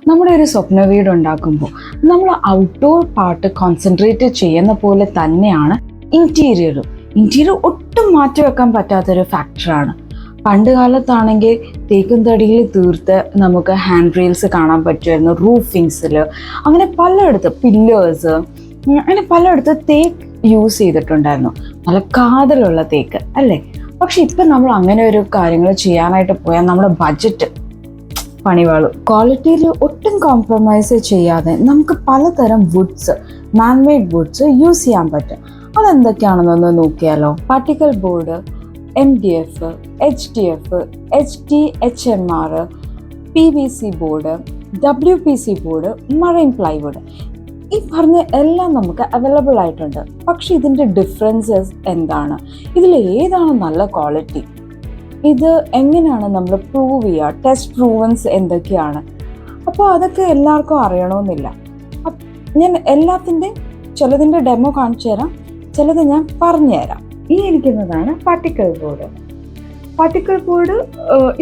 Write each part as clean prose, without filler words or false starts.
നമ്മുടെ ഒരു സ്വപ്ന വീട് ഉണ്ടാക്കുമ്പോൾ നമ്മൾ ഔട്ട്ഡോർ പാർട്ട് കോൺസെൻട്രേറ്റ് ചെയ്യുന്ന പോലെ തന്നെയാണ് ഇന്റീരിയർ ഒട്ടും മാറ്റി വെക്കാൻ പറ്റാത്തൊരു ഫാക്ടറാണ്. പണ്ട് കാലത്താണെങ്കിൽ തേക്കും തടിയിൽ തീർത്ത് നമുക്ക് ഹാൻഡ് റെയിൽസ് കാണാൻ പറ്റുമായിരുന്നു, റൂഫിങ്സിൽ, അങ്ങനെ പലയിടത്ത് പില്ലേഴ്സ്, അങ്ങനെ പലയിടത്ത് തേക്ക് യൂസ് ചെയ്തിട്ടുണ്ടായിരുന്നു, നല്ല കാതലുള്ള തേക്ക് അല്ലേ. പക്ഷെ ഇപ്പം നമ്മൾ അങ്ങനെ ഒരു കാര്യങ്ങൾ ചെയ്യാനായിട്ട് പോയാൽ നമ്മുടെ ബഡ്ജറ്റ് പണിവാളും. ക്വാളിറ്റിയിൽ ഒട്ടും കോംപ്രമൈസ് ചെയ്യാതെ നമുക്ക് പലതരം വുഡ്സ്, മാൻമെയ്ഡ് വുഡ്സ് യൂസ് ചെയ്യാൻ പറ്റും. അതെന്തൊക്കെയാണെന്നൊന്ന് നോക്കിയാലോ. Particle board, MDF, HDF, HDHMR, PVC board, WPC board, marine plywood, ഈ പറഞ്ഞ എല്ലാം നമുക്ക് അവൈലബിൾ ആയിട്ടുണ്ട്. പക്ഷെ ഇതിൻ്റെ ഡിഫറൻസസ് എന്താണ്? ഇതിൽ ഏതാണ് നല്ല ക്വാളിറ്റി? ഇത് എങ്ങനെയാണ് നമ്മൾ പ്രൂവ് ചെയ്യുക? ടെസ്റ്റ് പ്രൂവൻസ് എന്തൊക്കെയാണ്? അപ്പോൾ അതൊക്കെ എല്ലാവർക്കും അറിയണമെന്നില്ല. ഞാൻ ചിലതിൻ്റെ ഡെമോ കാണിച്ചു തരാം, ചിലത് ഞാൻ പറഞ്ഞു തരാം. ഈ ഇരിക്കുന്നതാണ് പാർട്ടിക്കിൾ ബോർഡ്. പാർട്ടിക്കിൾ ബോർഡ്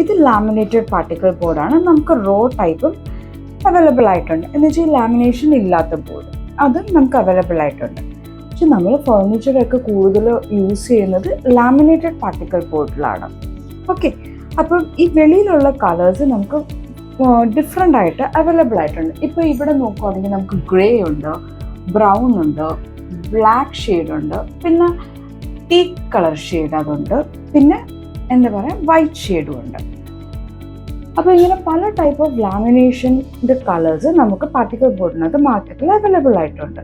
ഇത് ലാമിനേറ്റഡ് പാർട്ടിക്കിൾ ബോർഡാണ്. നമുക്ക് റോ ടൈപ്പും അവൈലബിൾ ആയിട്ടുണ്ട്, എന്ന് വെച്ചാൽ ലാമിനേഷൻ ഇല്ലാത്ത ബോർഡ് അതും നമുക്ക് അവൈലബിൾ ആയിട്ടുണ്ട്. പക്ഷെ നമ്മൾ ഫർണിച്ചറൊക്കെ കൂടുതൽ യൂസ് ചെയ്യുന്നത് ലാമിനേറ്റഡ് പാർട്ടിക്കിൾ ബോർഡിലാണ്. ഓക്കെ, അപ്പം ഈ വെളിയിലുള്ള കളേഴ്സ് നമുക്ക് ഡിഫറെൻ്റ് ആയിട്ട് അവൈലബിൾ ആയിട്ടുണ്ട്. ഇപ്പോൾ ഇവിടെ നോക്കുകയാണെങ്കിൽ നമുക്ക് ഗ്രേ ഉണ്ട്, ബ്രൗൺ ഉണ്ട്, ബ്ലാക്ക് ഷെയ്ഡ് ഉണ്ട്, പിന്നെ ടീക്ക് കളർ ഷെയ്ഡ് അതുണ്ട്, പിന്നെ എന്താ പറയുക വൈറ്റ് ഷെയ്ഡും ഉണ്ട്. അപ്പോൾ ഇങ്ങനെ പല ടൈപ്പ് ഓഫ് ലാമിനേഷൻ്റെ കളേഴ്സ് നമുക്ക് പാർട്ടിക്കിൾ ബോർഡിനകത്ത് മാർക്കറ്റിൽ അവൈലബിൾ ആയിട്ടുണ്ട്.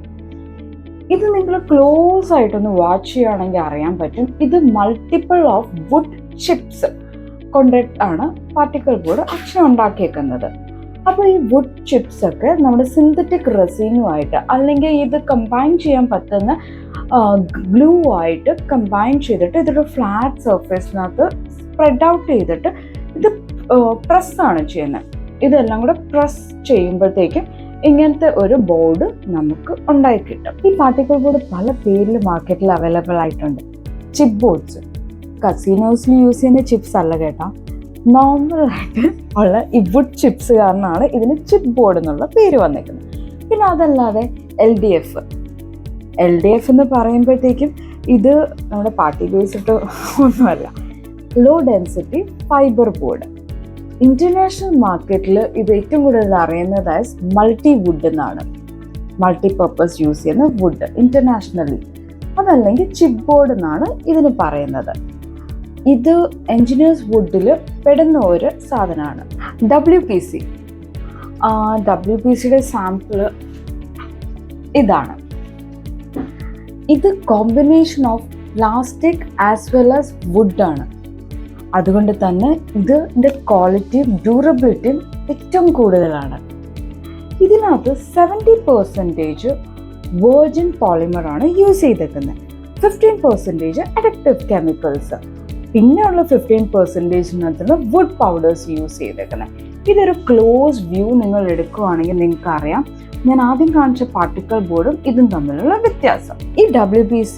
ഇത് നിങ്ങൾ ക്ലോസ് ആയിട്ടൊന്ന് വാച്ച് ചെയ്യുകയാണെങ്കിൽ അറിയാൻ പറ്റും, ഇത് മൾട്ടിപ്പിൾ ഓഫ് വുഡ് ചിപ്സ് കൊണ്ടിട്ടാണ് പാർട്ടിക്കിൾ ബോർഡ് അച്ഛൻ ഉണ്ടാക്കിയേക്കുന്നത്. അപ്പോൾ ഈ വുഡ് ചിപ്സ് ഒക്കെ നമ്മുടെ സിന്തറ്റിക് റെസിനുമായിട്ട് അല്ലെങ്കിൽ ഇത് കമ്പൈൻ ചെയ്യാൻ പറ്റുന്ന ഗ്ലൂ ആയിട്ട് കമ്പൈൻ ചെയ്തിട്ട് ഇതൊരു ഫ്ലാറ്റ് സർഫേസിനകത്ത് സ്പ്രെഡ് ഔട്ട് ചെയ്തിട്ട് ഇത് പ്രസ്സാണ് ചെയ്യുന്നത്. ഇതെല്ലാം കൂടെ പ്രസ് ചെയ്യുമ്പോഴത്തേക്കും ഇങ്ങനത്തെ ഒരു ബോർഡ് നമുക്ക് ഉണ്ടായി കിട്ടും. ഈ പാർട്ടിക്കിൾ ബോർഡ് പല പേരിൽ മാർക്കറ്റിൽ അവൈലബിൾ ആയിട്ടുണ്ട്. ചിപ്പ് ബോർഡ്സ്, കസീനോസിൽ യൂസ് ചെയ്യുന്ന ചിപ്സ് അല്ല കേട്ടോ, നോർമലായിട്ട് ഉള്ള ഈ വുഡ് ചിപ്സ് കാരണമാണ് ഇതിന് ചിപ്പ് ബോർഡ് എന്നുള്ള പേര് വന്നേക്കുന്നത്. പിന്നെ അതല്ലാതെ LDF എന്ന് പറയുമ്പോഴത്തേക്കും ഇത് നമ്മുടെ പാർട്ടി ബേസിട്ട് ഒന്നുമല്ല, low density fibre board. International മാർക്കറ്റിൽ ഇത് ഏറ്റവും കൂടുതൽ അറിയുന്നത് ആസ് മൾട്ടി വുഡ് എന്നാണ്, മൾട്ടി പർപ്പസ് യൂസ് ചെയ്യുന്ന വുഡ് ഇന്റർനാഷണലി. അതല്ലെങ്കിൽ ചിപ്പ് ബോർഡ് എന്നാണ് ഇതിന് പറയുന്നത്. ഇത് എൻജിനീയേഴ്സ് വുഡിൽ പെടുന്ന ഒരു സാധനമാണ്. WPCയുടെ സാമ്പിൾ ഇതാണ്. ഇത് combination of plastic as well as വുഡാണ്. അതുകൊണ്ട് തന്നെ ഇതിൻ്റെ ക്വാളിറ്റിയും ഡ്യൂറബിലിറ്റിയും ഏറ്റവും കൂടുതലാണ്. ഇതിനകത്ത് 70% വെർജിൻ പോളിമറാണ് യൂസ് ചെയ്തേക്കുന്നത്, 15% അഡക്റ്റീവ് കെമിക്കൽസ്, പിന്നെയുള്ള 15% വുഡ് പൗഡേഴ്സ് യൂസ് ചെയ്തേക്കുന്നത്. ഇതൊരു ക്ലോസ് വ്യൂ നിങ്ങൾ എടുക്കുകയാണെങ്കിൽ നിങ്ങൾക്കറിയാം ഞാൻ ആദ്യം കാണിച്ച പാർട്ടിക്കിൾ ബോർഡും ഇതും തമ്മിലുള്ള വ്യത്യാസം. ഈ WPC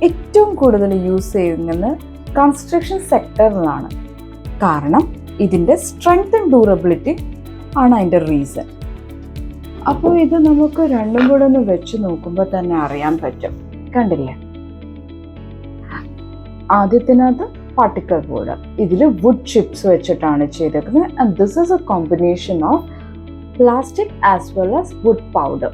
ഏറ്റവും കൂടുതൽ യൂസ് ചെയ്യുന്നത് കൺസ്ട്രക്ഷൻ സെക്ടറിലാണ്. കാരണം ഇതിൻ്റെ സ്ട്രെങ്ത് ആൻഡ് ഡ്യൂറബിലിറ്റി ആണ് അതിൻ്റെ റീസൺ. അപ്പോൾ ഇത് നമുക്ക് രണ്ടും കൂടെ ഒന്ന് വെച്ച് നോക്കുമ്പോൾ തന്നെ അറിയാൻ പറ്റും. കണ്ടില്ലേ, ആദ്യത്തിനകത്ത് പാർട്ടിക്കിൾ ബോർഡ്, ഇതിൽ വുഡ് ചിപ്സ് വെച്ചിട്ടാണ് ചെയ്തേക്കുന്നത്. And this is a combination of plastic as well as wood powder.